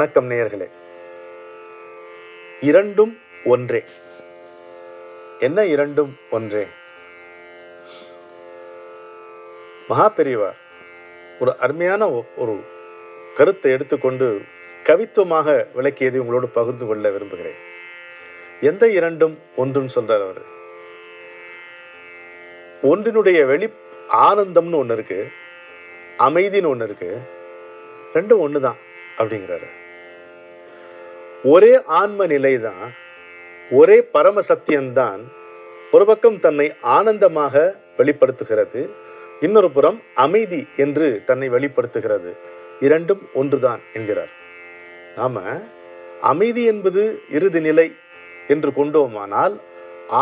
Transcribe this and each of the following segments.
வணக்கம் நேயர்களே. இரண்டும் ஒன்றே. என்ன இரண்டும் ஒன்றே? மகா பெரியவர் ஒரு அருமையான ஒரு கருத்தை எடுத்துக்கொண்டு கவித்துவமாக விளக்கியதை உங்களோடு பகிர்ந்து கொள்ள விரும்புகிறேன். எந்த இரண்டும் ஒன்றுன்னு சொல்றார் அவர். ஒன்றினுடைய வெளி ஆனந்தம்னு ஒன்று இருக்கு, அமைதின்னு ஒன்று இருக்கு, ரெண்டும் ஒன்று தான் அப்படிங்கிறாரு. ஒரே ஆன்ம நிலை தான், ஒரே பரம சத்தியம்தான் ஒரு பக்கம் தன்னை ஆனந்தமாக வெளிப்படுத்துகிறது, இன்னொரு புறம் அமைதி என்று தன்னை வெளிப்படுத்துகிறது. இரண்டும் ஒன்றுதான் என்கிறார். நாம அமைதி என்பது இறுதி நிலை என்று கொண்டோமானால்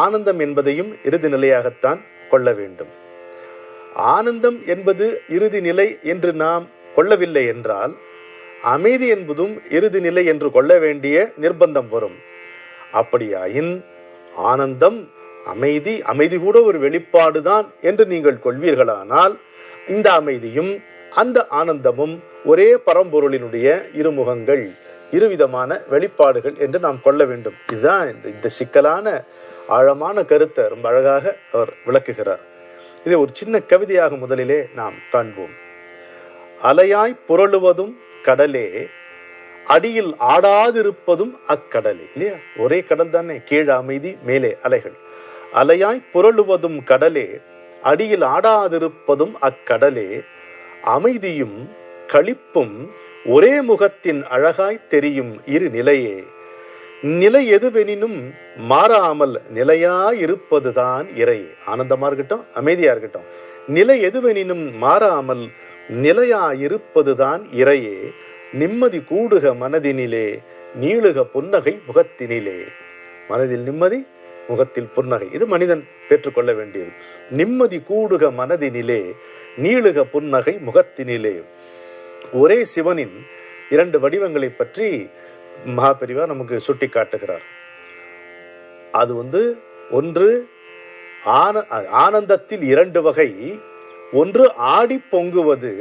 ஆனந்தம் என்பதையும் இறுதி நிலையாகத்தான் கொள்ள வேண்டும். ஆனந்தம் என்பது இறுதி நிலை என்று நாம் கொள்ளவில்லை என்றால் அமைதி என்பதும் இறுதி நிலை என்று கொள்ள வேண்டிய நிர்பந்தம் வரும். அப்படியாயின் ஆனந்தம் அமைதி, அமைதி கூட ஒரு வெளிப்பாடுதான் என்று நீங்கள் கொள்வீர்களானால் இந்த அமைதியும் அந்த ஆனந்தமும் ஒரே பரம்பொருளினுடைய இருமுகங்கள், இருவிதமான வெளிப்பாடுகள் என்று நாம் கொள்ள வேண்டும். இதுதான் இந்த சிக்கலான ஆழமான கருத்தை ரொம்ப அழகாக அவர் விளக்குகிறார். இதை ஒரு சின்ன கவிதையாக முதலிலே நாம் காண்போம். அலையாய் புரளுவதும் கடலே, அடியில் ஆடாதிருப்பதும் அக்கடலே. இல்லையா? ஒரே கடல் தானே, கீழே அமைதி, மேலே அலைகள். அலையாய் புரளுவதும் கடலே, அடியில் ஆடாதிருப்பதும் அக்கடலே, அமைதியும் களிப்பும் ஒரே முகத்தின் அழகாய் தெரியும் இரு நிலையே, நிலை எதுவெனினும் மாறாமல் நிலையாயிருப்பதுதான் இறையே. ஆனந்தமா இருக்கட்டும், அமைதியா இருக்கட்டும், நிலை எதுவெனினும் மாறாமல் நிலையாயிருப்பதுதான் இறையே, நிம்மதி கூடுக மனதினிலே, நீளுக புன்னகை முகத்தினிலே. மனதில் நிம்மதி, முகத்தில் புன்னகை, இது மனிதன் பெற்றுக்கொள்ள வேண்டியது. நிம்மதி கூடுக மனதினிலே, நீளுக புன்னகை முகத்தினிலே. ஒரே சிவனின் இரண்டு வடிவங்களை பற்றி மகாபெரிவா நமக்கு சுட்டி காட்டுகிறார். அது ஒன்று ஆனந்தத்தில் இரண்டு வகை. ஒன்று ஆடி பொங்குவது,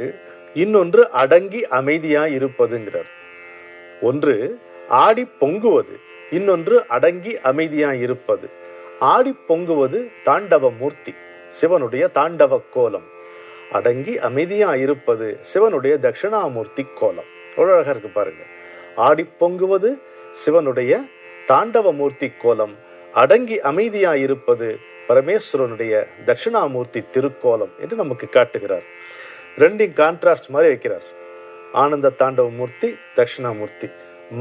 இன்னொன்று அடங்கி அமைதியாய் இருப்பதுங்கிறார். ஒன்று ஆடி பொங்குவது, இன்னொன்று அடங்கி அமைதியாய் இருப்பது. ஆடி பொங்குவது தாண்டவ மூர்த்தி, சிவனுடைய தாண்டவ கோலம். அடங்கி அமைதியா இருப்பது சிவனுடைய தட்சிணாமூர்த்தி கோலம். எவ்வளவு அழகா இருக்கு பாருங்க. ஆடி பொங்குவது சிவனுடைய தாண்டவ மூர்த்தி கோலம், அடங்கி அமைதியா இருப்பது பரமேஸ்வரனுடைய தட்சிணாமூர்த்தி திருக்கோலம் என்று நமக்கு காட்டுகிறார். ரெண்டையும் கான்ட்ராஸ்ட் மாதிரி வைக்கிறார். ஆனந்த தாண்டவ மூர்த்தி, தட்சிணாமூர்த்தி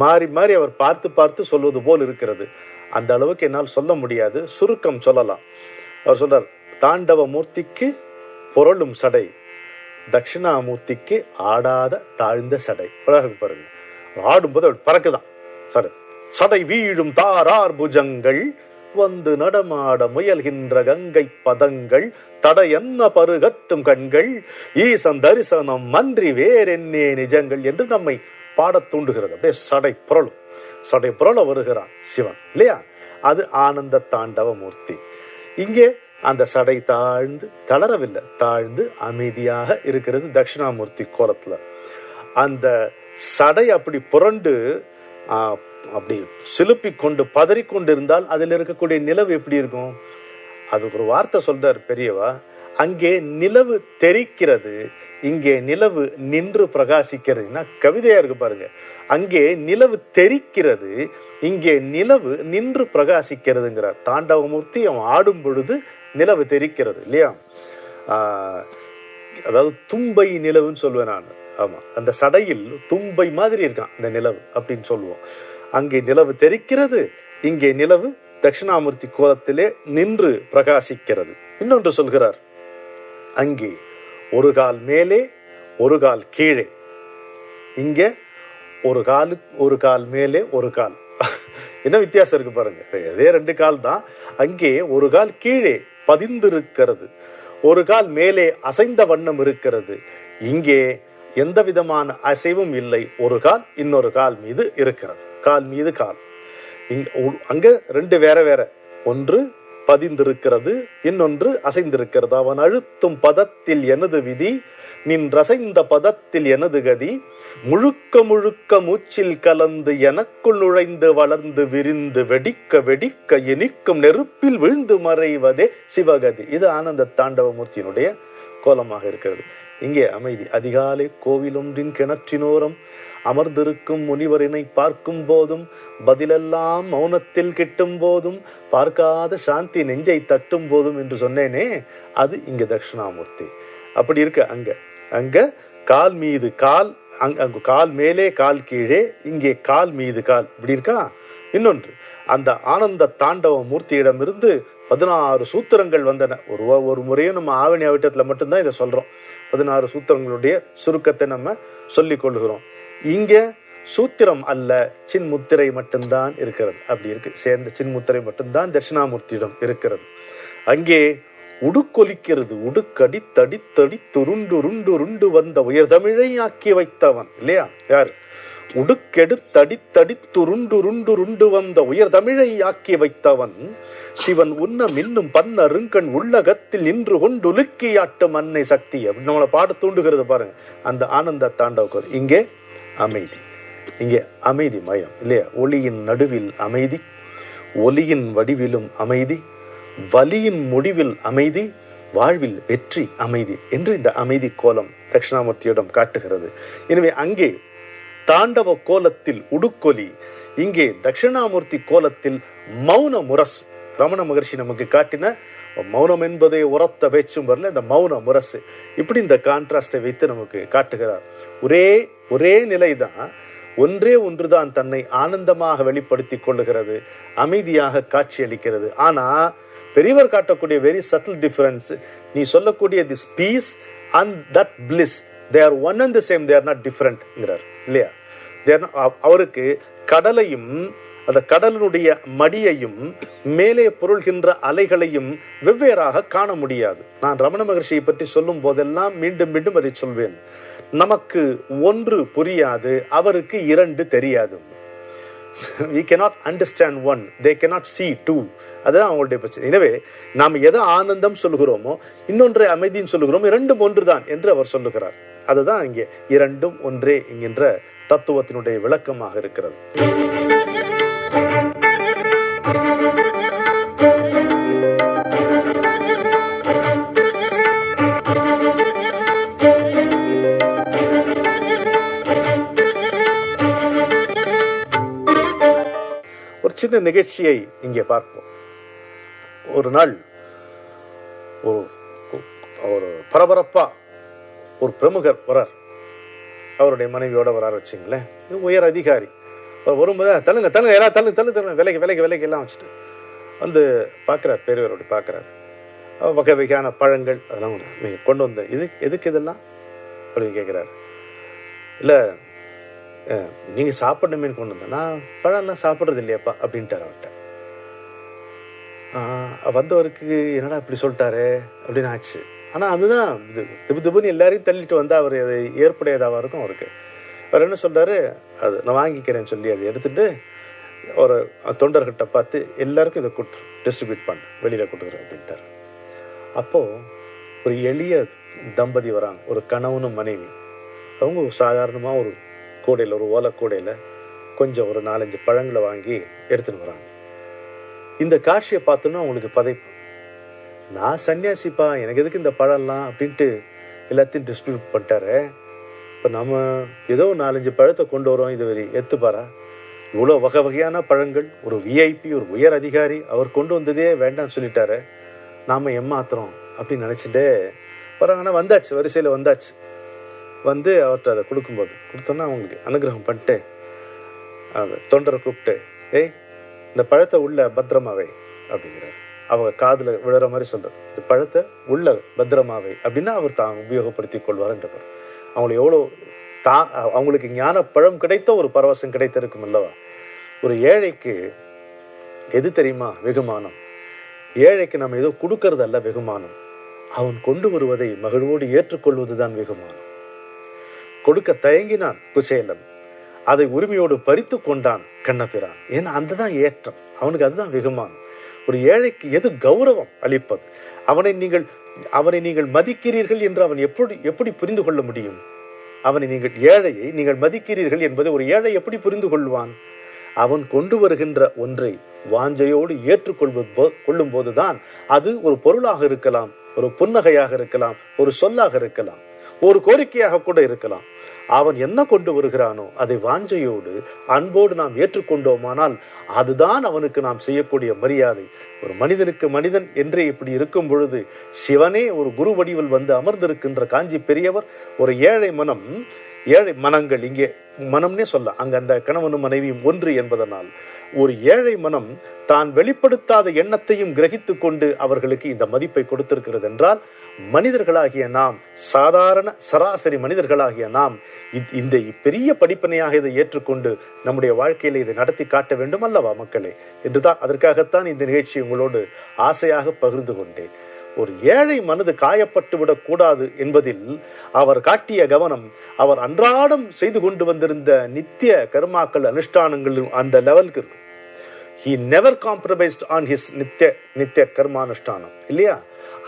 மாறி மாறி அவர் பார்த்து பார்த்து சொல்வது போல் இருக்கிறது. அந்த அளவுக்கு என்னால் சொல்ல முடியாது, சுருக்கம் சொல்லலாம். அவர் சொல்றார், தாண்டவ மூர்த்திக்கு பொருளும் சடை, தட்சிணாமூர்த்திக்கு ஆடாத தாழ்ந்த சடை. பாருங்க, ஆடும்போது அவர் பறக்குதான் சடை. சடை வீழும் தாரார் புஜங்கள், வந்து நடமாட முயல்கின்ற கங்கை பதங்கள், தடையன்ன பருகட்டும் கண்கள், ஈசன் தரிசனம் அன்றி வேறென்னே நிஜங்கள் என்று நம்மை பாடத் தூண்டுகிறது. அப்படியே சடை புரள வருகிறான் சிவன், இல்லையா? அது ஆனந்த தாண்டவ மூர்த்தி. இங்கே அந்த சடை தாழ்ந்து, தளரவில்லை, தாழ்ந்து அமைதியாக இருக்கிறது தட்சிணாமூர்த்தி கோலத்துல. அந்த சடை அப்படி புரண்டு அப்படி சிலுப்பி கொண்டு பதறிக்கொண்டு இருந்தால் அதில் இருக்கக்கூடிய நிலவு எப்படி இருக்கும்? அதுக்கு ஒரு வார்த்தை சொல்றார் பெரியவா. அங்கே நிலவு தெரிக்கிறது, இங்கே நிலவு நின்று பிரகாசிக்கிறது. கவிதையா இருக்கு பாருங்க. அங்கே நிலவு தெரிக்கிறது, இங்கே நிலவு நின்று பிரகாசிக்கிறதுங்கிறார். தாண்டவமூர்த்தி அவன் ஆடும் பொழுது நிலவு தெரிக்கிறது, இல்லையா? அதாவது தும்பை நிலவுன்னு சொல்லுவேன் நான். ஆமா, அந்த சடையில் தும்பை மாதிரி இருக்கான் இந்த நிலவு அப்படின்னு சொல்லுவோம். அங்கே நிலவு தெரிக்கிறது, இங்கே நிலவு தட்சிணாமூர்த்தி கோலத்திலே நின்று பிரகாசிக்கிறது. இன்னொன்று சொல்கிறார், அங்கே ஒரு கால் மேலே ஒரு கால் கீழே, இங்கே ஒரு கால் மேலே ஒரு கால். என்ன வித்தியாசம் இருக்கு பாருங்க. அதே ரெண்டு கால் தான். அங்கே ஒரு கால் கீழே பதிந்திருக்கிறது, ஒரு கால் மேலே அசைந்த வண்ணம் இருக்கிறது. இங்கே எந்த விதமான அசைவும் இல்லை, ஒரு கால் இன்னொரு கால் மீது இருக்கிறது, கால் மீது கால். அங்க ரெண்டு வேற வேற. ஒன்று பதிந்திருக்கிறது, இன்னொன்று அசைந்திருக்கிறது. அவன் அழுத்தும் பதத்தில் எனது விதி, நின் ரசைந்த பதத்தில் எனது கதி, முழுக்க முழுக்க மூச்சில் கலந்து எனக்குள் நுழைந்து வளர்ந்து விரிந்து வெடிக்க வெடிக்க இனிக்கும் நெருப்பில் வீழ்ந்து மறைவதே சிவகதி. இது ஆனந்த தாண்டவமூர்த்தியினுடைய கோலமாக இருக்கிறது. இங்கே அமைதி. அதிகாலை கோவிலொன்றின் கிணற்றினோரம் அமர்ந்திருக்கும் முனிவரினை பார்க்கும் போதும், பதிலெல்லாம் மௌனத்தில் கிட்டும் போதும், பார்க்காத சாந்தி நெஞ்சை தட்டும் போதும் என்று சொன்னேனே, அது இங்க தட்சிணாமூர்த்தி. அப்படி இருக்க அங்க கால் மீது கால், அங்கு கால் மேலே கால் கீழே, இங்கே கால் மீது கால், இப்படி இருக்கா. இன்னொன்று, அந்த ஆனந்த தாண்டவ மூர்த்தியிடமிருந்து 16 சூத்திரங்கள் வந்தன. ஒரு முறையும் நம்ம ஆவணி ஆவட்டத்துல மட்டும்தான் இதை சொல்றோம். 16 சூத்திரங்களுடைய சுருக்கத்தை நம்ம சொல்லிக் கொள்கிறோம். இங்க சூத்திரம் அல்ல, சின்முத்திரை மட்டும்தான் இருக்கிறது. அப்படி இருக்கு, சேர்ந்த சின்முத்திரை மட்டும்தான் தட்சிணாமூர்த்தியிடம் இருக்கிறது. அங்கே உடுக்கொலிக்கிறது. உடுக்கடி தடி தடி துருண்டு வந்த உயர் தமிழை ஆக்கி வைத்தவன் இல்லையா? யார்? உடுக்கெடு தடி தடி துருண்டு வந்த உயர் தமிழை ஆக்கி வைத்தவன் சிவன் உன்னம் இன்னும் பன்னருங்கண் உள்ளகத்தில் நின்று கொண்டு உலுக்கியாட்டும் அன்னை சக்தி. அப்படின்னு நம்மளை பாட தூண்டுகிறது பாருங்க அந்த ஆனந்த தாண்டவம். இங்கே அமைதி, இங்கே அமைதி மயம் இல்லையா? ஒளியின் நடுவில் அமைதி, ஒலியின் வடிவிலும் அமைதி, வலியின் முடிவில் அமைதி, வாழ்வில் வெற்றி அமைதி என்று இந்த அமைதி கோலம் தட்சிணாமூர்த்தியிடம் காட்டுகிறது. எனவே அங்கே தாண்டவ கோலத்தில் உடுக்கொலி, இங்கே தட்சிணாமூர்த்தி கோலத்தில் மௌன முரசு. ரமண மகர்ஷி நமக்கு காட்டின மௌனம் என்பதே உரத்த பேச்சும் வரல, இந்த மௌன முரசு. இப்படி இந்த கான்ட்ராஸ்டை வைத்து நமக்கு காட்டுகிறார். ஒரே நிலைதான், ஒன்றே ஒன்றுதான் தன்னை ஆனந்தமாக வெளிப்படுத்திக் கொள்ளுகிறது, அமைதியாக காட்சி அளிக்கிறது. ஆனா பெரியவர் காட்டக்கூடிய வெரி சட்டில் டிஃபரன்ஸ், நீ சொல்லக்கூடிய this peace and that bliss, they are one and the same, they are not different ங்கிறார் இல்லையா? அவருக்கு கடலையும் அந்த கடலினுடைய மடியையும் மேலே பொருள்கின்ற அலைகளையும் வெவ்வேறாக காண முடியாது. நான் ரமண மகர்ஷியை பற்றி சொல்லும் போதெல்லாம் மீண்டும் மீண்டும் அதை சொல்வேன். நமக்கு ஒன்று புரியாது, அவருக்கு இரண்டு தெரியாது. We cannot understand one, they cannot see two. அதுதான் அவங்களுடைய பிரச்சனை. எனவே நாம் எதை ஆனந்தம் சொல்லுகிறோமோ, இன்னொன்றை அமைதின்னு சொல்லுகிறோம், இரண்டும் ஒன்றுதான் என்று அவர் சொல்லுகிறார். அதுதான் இங்கே இரண்டும் ஒன்றே என்கின்ற தத்துவத்தினுடைய விளக்கமாக இருக்கிறது. ஒரு சின்ன நிகழ்ச்சியை இங்கே பார்ப்போம். ஒரு நாள் ஒரு பரபரப்பா ஒரு பிரமுகர் வரார், அவருடைய மனைவியோட வரார் வச்சுங்களேன். உயர் அதிகாரி வரும்போது தள்ளுங்க தள்ளுங்க எல்லாம் தள்ளுங்க விலைக்கு எல்லாம் வச்சுட்டு வந்து பார்க்குறார். பெரியவரோட பார்க்குறாரு. வகை வகையான பழங்கள் அதெல்லாம் நீங்கள் கொண்டு வந்த எதுக்கு இதெல்லாம் அப்படின்னு கேட்குறாரு. இல்லை நீங்கள் சாப்பிடணுமே கொண்டு வந்தேன், நான் பழம்லாம் சாப்பிட்றது இல்லையாப்பா அப்படின்ட்டார் அவர்கிட்ட. வந்தவருக்கு என்னடா இப்படி சொல்லிட்டாரு அப்படின்னு ஆச்சு. ஆனால் அதுதான் திபுன்னு எல்லாரையும் தள்ளிட்டு வந்தால் அவர் அதை ஏற்புடையதாக இருக்கும் அவருக்கு. அவர் என்ன சொல்கிறாரு, அது நான் வாங்கிக்கிறேன்னு சொல்லி அதை எடுத்துகிட்டு ஒரு தொண்டர்கிட்ட பார்த்து எல்லாருக்கும் இதை டிஸ்ட்ரிபியூட் பண்ண வெளியில் கொடுக்குறேன் அப்படின்ட்டார். அப்போது ஒரு எளிய தம்பதி வராங்க, ஒரு கணவனும் மனைவி. அவங்க சாதாரணமாக ஒரு கூடையில், ஒரு ஓலை கூடையில் கொஞ்சம் ஒரு 4-5 பழங்களை வாங்கி எடுத்துகிட்டு வராங்க. இந்த காட்சியை பார்த்தோன்னா அவங்களுக்கு பதைப்பு. நான் சன்னியாசிப்பா, எனக்கு எதுக்கு இந்த பழம்லாம் அப்படின்ட்டு எல்லாத்தையும் டிஸ்ட்ரிபியூட் பண்ணிட்டாரு. இப்போ நம்ம ஏதோ 4-5 பழத்தை கொண்டு வரோம், இது வரை எத்துப்பாரா? இவ்வளோ வகை வகையான பழங்கள், ஒரு விஐபி, ஒரு உயர் அதிகாரி, அவர் கொண்டு வந்ததே வேண்டாம்னு சொல்லிட்டாரு, நாம் ஏமாத்துறோம் அப்படின்னு நினச்சிட்டு வராங்கன்னா வந்தாச்சு, வரிசையில் வந்தாச்சு. வந்து அவர்கிட்ட அதை கொடுத்தோன்னா அவங்களுக்கு அனுகிரகம் பண்ணிட்டு அந்த தொண்டரை கூப்பிட்டு, இந்த பழத்தை உள்ள பத்திரமாவை அப்படிங்கிறார். அவங்க காதில் விழுற மாதிரி சொல்கிறார், இந்த பழத்தை உள்ள பத்திரமாவை அப்படின்னா அவர் தான் உபயோகப்படுத்தி கொள்வார்ன்றவர். அவங்களுக்கு எவ்வளோ அவங்களுக்கு ஞான பழம் கிடைத்த ஒரு பரவசம் கிடைத்திருக்கும் அல்லவா? ஒரு ஏழைக்கு எது தெரியுமா வெகுமானம்? ஏழைக்கு நம்ம ஏதோ கொடுக்கறது அல்ல வெகுமானம், அவன் கொண்டு வருவதை மகிழ்வோடு ஏற்றுக்கொள்வதுதான் வெகுமானம். கொடுக்க தயங்கினான் குச்சேலன், அதை உரிமையோடு பறித்து கொண்டான் கண்ணபிரான். ஏன்னா அந்த தான் ஏற்றம், அவனுக்கு அதுதான் வெகுமானம். ஒரு ஏழைக்கு எது கௌரவம் அளிப்பது? அவனை நீங்கள் மதிக்கிறீர்கள் என்று அவன் எப்படி எப்படி புரிந்து கொள்ள முடியும்? ஏழையை நீங்கள் மதிக்கிறீர்கள் என்பதை ஒரு ஏழை எப்படி புரிந்து கொள்வான்? அவன் கொண்டு வருகின்ற ஒன்றை வாஞ்சையோடு கொள்ளும் போதுதான் அது ஒரு பொருளாக இருக்கலாம், ஒரு புன்னகையாக இருக்கலாம், ஒரு சொல்லாக இருக்கலாம், ஒரு கோரிக்கையாக கூட இருக்கலாம். அவன் என்ன கொண்டு வருகிறானோ அதை வாஞ்சையோடு அன்போடு நாம் ஏற்றுக்கொண்டோமானால் அதுதான் அவனுக்கு நாம் செய்யக்கூடிய மரியாதை. ஒரு மனிதனுக்கு மனிதன் என்றே இப்படி இருக்கும் பொழுது சிவனே ஒரு குரு வடிவில் வந்து அமர்ந்திருக்கின்ற காஞ்சி பெரியவர் ஒரு ஏழை மனங்கள், இங்கே மனம்னே சொல்ல, அங்க அந்த கணவனும் மனைவியும் ஒன்று என்பதனால் ஒரு ஏழை மனம் தான் வெளிப்படுத்தாத எண்ணத்தையும் கிரகித்துக் கொண்டு அவர்களுக்கு இந்த மதிப்பை கொடுத்திருக்கிறது என்றால், மனிதர்களாகிய நாம், சாதாரண சராசரி மனிதர்களாகிய நாம் இந்த பெரிய படிப்பினையாக இதை ஏற்றுக்கொண்டு நம்முடைய வாழ்க்கையில இதை நடத்தி காட்ட வேண்டும் அல்லவா மக்களே என்றுதான், அதற்காகத்தான் இந்த நிகழ்ச்சி உங்களோடு ஆசையாக பகிர்ந்து கொண்டேன். ஒரு ஏழை மனது காயப்பட்டு விடக் கூடாது என்பதில் அவர் காட்டிய கவனம், அவர் அன்றாடம் செய்து கொண்டு வந்திருந்த நித்திய கர்மாக்கள் அனுஷ்டானங்கள் அந்த லெவலுக்கு இருக்கும். He never compromised on his நித்திய கர்மானுஷ்டானம் இல்லையா?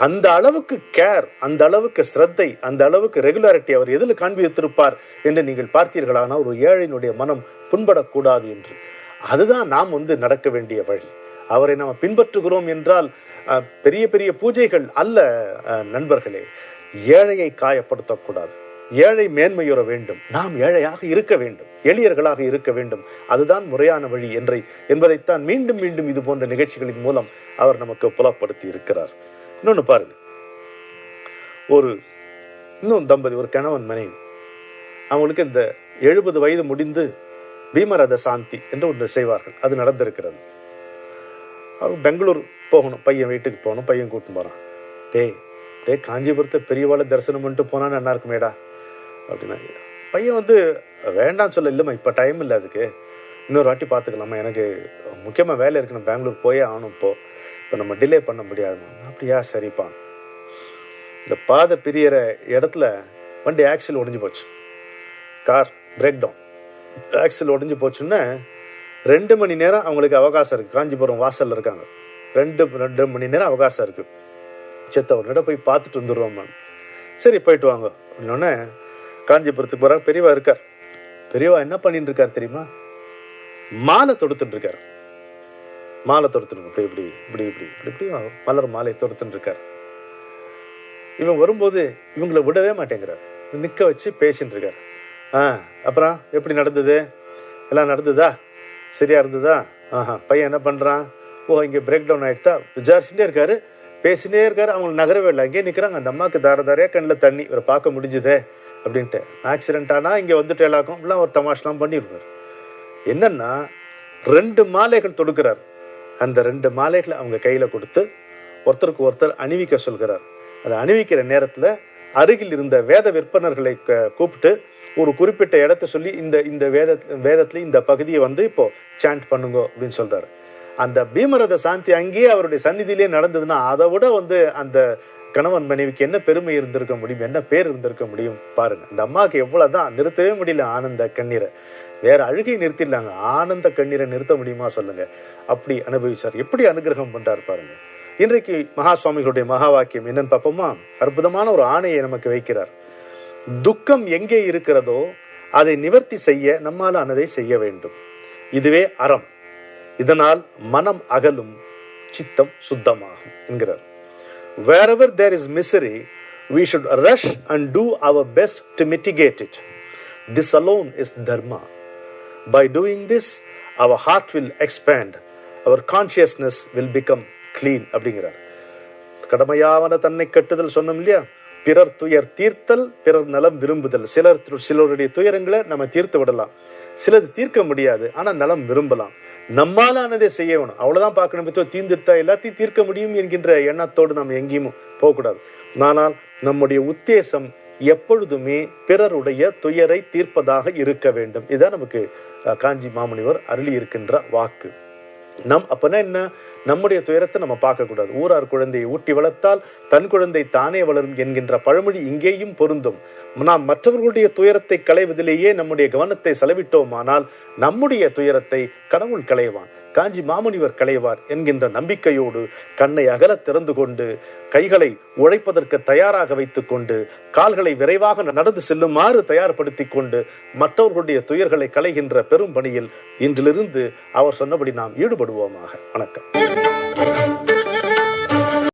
அந்த அளவுக்கு கேர், அந்த அளவுக்கு ஸ்ரத்தை, அந்த அளவுக்கு ரெகுலாரிட்டி அவர் எதில் காண்பித்திருப்பார் என்று நீங்கள் பார்த்தீர்களானால் ஒரு ஏழையினுடைய மனம் புண்படக்கூடாது என்று. அதுதான் நாம் நடக்க வேண்டிய வழி. அவரை நாம் பின்பற்றுகிறோம் என்றால் பெரிய பெரிய பூஜைகள் அல்ல நண்பர்களே. ஏழையை காயப்படுத்தக்கூடாது, ஏழை மேன்மையுற வேண்டும், நாம் ஏழையாக இருக்க வேண்டும், எளியர்களாக இருக்க வேண்டும். அதுதான் முறையான வழி என்பதைத்தான் மீண்டும் மீண்டும் இது போன்ற நிகழ்ச்சிகளின் மூலம் அவர் நமக்கு புலப்படுத்தி இருக்கிறார். இன்னொன்னு பாருங்க, இன்னும் தம்பதி, ஒரு கணவன் மனைவி, அவங்களுக்கு இந்த 70 வயது முடிந்து பீமரத சாந்தி என்று ஒன்று செய்வார்கள். அது நடந்திருக்கிறது. அவர் பெங்களூர் போகணும், பையன் வீட்டுக்கு போகணும், பையன் கூட்டின்னு போறான். டே காஞ்சிபுரத்தை பெரியவாளை தரிசனம் பண்ணிட்டு போனான்னு என்ன இருக்குமேடா அப்படின்னா, பையன் வேண்டாம் சொல்ல, இல்லைம்மா இப்போ டைம் இல்லை, அதுக்கு இன்னொரு வாட்டி பார்த்துக்கலாமா, எனக்கு முக்கியமாக வேலை இருக்கு, நான் பெங்களூர் போயே ஆகணும், இப்போ நம்ம டிலே பண்ண முடியாது. அப்படியா, சரிப்பா. இந்த பாதை பிரியற இடத்துல வண்டி ஆக்சில் ஒடிஞ்சு போச்சு, கார் பிரேக் டவுன், ஆக்சில் ஒடிஞ்சு போச்சுன்னா 2 மணி நேரம் அவங்களுக்கு அவகாசம் இருக்கு. காஞ்சிபுரம் வாசல்ல இருக்காங்க, 2 மணி நேரம் அவகாசம் இருக்கு. செத்தவர்கிட்ட போய் பார்த்துட்டு வந்துடுவோம். சரி போயிட்டு வாங்க அப்படின்னோடனே காஞ்சிபுரத்துக்கு போறாங்க. பெரியவா இருக்கார். பெரியவா என்ன பண்ணிட்டு இருக்காரு தெரியுமா? மாலை தொடுத்துட்டு இருக்காரு. மாலை தொடுத்துட்டு இப்படி இப்படி இப்படி இப்படி இப்படி இப்படி மலர் மாலை தொடுத்துட்டு இருக்காரு. இவன் வரும்போது இவங்களை விடவே மாட்டேங்கிறார், நிக்க வச்சு பேசிட்டு இருக்காரு. அப்புறம் எப்படி நடந்தது, எல்லாம் நடந்ததா, சரியா இருந்ததா? பையன் என்ன பண்றான்? இங்க பிரேக் டவுன் ஆயிடுதா? விசாரிச்சுட்டே இருக்காரு, பேசினே இருக்காரு. அவங்களுக்கு நகரவே இல்லை, அங்கேயே நிக்கிறாங்க. அந்த அம்மாவுக்கு தாரையா கண்ணில் தண்ணி, இவரை பார்க்க முடிஞ்சுதே அப்படின்ட்டு. ஆக்சிடென்ட் ஆனா இங்க வந்துட்டு எல்லாருக்கும் இப்படிலாம் ஒரு தமாஷெல்லாம் பண்ணிருப்பாரு. என்னன்னா 2 மாலைகள் தொடுக்கிறார். அந்த 2 மாலைகளை அவங்க கையில கொடுத்து ஒருத்தருக்கு ஒருத்தர் அணிவிக்க சொல்கிறார். அதை அணிவிக்கிற நேரத்துல அருகில் இருந்த வேத விற்பனர்களை கூப்பிட்டு ஒரு குறிப்பிட்ட இடத்த சொல்லி இந்த வேதத்துல இந்த பகுதியை இப்போ சாண்ட் பண்ணுங்க அப்படின்னு சொல்றாரு. அந்த பீமரத சாந்தி அங்கேயே அவருடைய சந்நிதியிலே நடந்ததுன்னா அதை விட அந்த கணவன் மனைவிக்கு என்ன பெருமை இருந்திருக்க முடியும், என்ன பேர் இருந்திருக்க முடியும் பாருங்க. அந்த அம்மாவுக்கு எவ்வளவுதான், நிறுத்தவே முடியல ஆனந்த கண்ணீரை. வேற அழுகை நிறுத்திடலாங்க, ஆனந்த கண்ணீரை நிறுத்த முடியுமா சொல்லுங்க? அப்படி அனுபவிச்சார். எப்படி அனுகிரகம் பண்றாரு பாருங்க. இன்றைக்கு மகா சுவாமிகளுடைய மகா வாக்கியம் என்னன்னு பார்ப்போமா? அற்புதமான ஒரு ஆணையை நமக்கு வைக்கிறார். துக்கம் எங்கே இருக்கிறதோ அதை நிவர்த்தி செய்ய நம்மால் ஆனதை செய்ய வேண்டும். இதுவே அறம். இதனால் மனம் அகலும், சித்தம் சுத்தமாகும் என்கிறார். Wherever there is misery, we should rush and do our best to mitigate it. This alone is dharma. By doing this, our heart will expand, our consciousness will become clean அப்படிங்கிறார். கடமையாவன தன்னை கட்டுதல் சொன்னோம் இல்லையா? பிறர் துயர் தீர்த்தல், பிறர் நலம் விரும்புதல். சிலருடைய துயரங்களை நம்ம தீர்த்து விடலாம், சிலது தீர்க்க முடியாது, ஆனா நலம் விரும்பலாம். நம்மாலானதை செய்ய வேணும், அவ்வளவுதான் பார்க்கணும். தீர்ந்துட்டா எல்லாத்தையும் தீர்க்க முடியும் என்கின்ற எண்ணத்தோடு நம்ம எங்கேயும் போகக்கூடாது. ஆனால் நம்முடைய உத்தேசம் எப்பொழுதுமே பிறருடைய துயரை தீர்ப்பதாக இருக்க வேண்டும். இதுதான் நமக்கு காஞ்சி மாமுனிவர் அருளி இருக்கின்ற வாக்கு. அப்பனா என்ன, நம்முடைய துயரத்தை நம்ம பார்க்கக்கூடாது. ஊரார் குழந்தையை ஊட்டி வளர்த்தால் தன் குழந்தை தானே வளரும் என்கின்ற பழமொழி இங்கேயும் பொருந்தும். நாம் மற்றவர்களுடைய துயரத்தை களைவதிலேயே நம்முடைய கவனத்தை செலவிட்டோமானால் நம்முடைய துயரத்தை கடவுள் களைவான், காஞ்சி மாமுனிவர் களைவார் என்கின்ற நம்பிக்கையோடு கண்ணை அகல திறந்து கொண்டு, கைகளை உழைப்பதற்கு தயாராக வைத்துக் கொண்டு, கால்களை விரைவாக நடந்து செல்லுமாறு தயார்படுத்திக் கொண்டு மற்றவர்களுடைய துயர்களை களைகின்ற பெரும் பணியில் இன்றிலிருந்து அவர் சொன்னபடி நாம் ஈடுபடுவோமாக. வணக்கம்.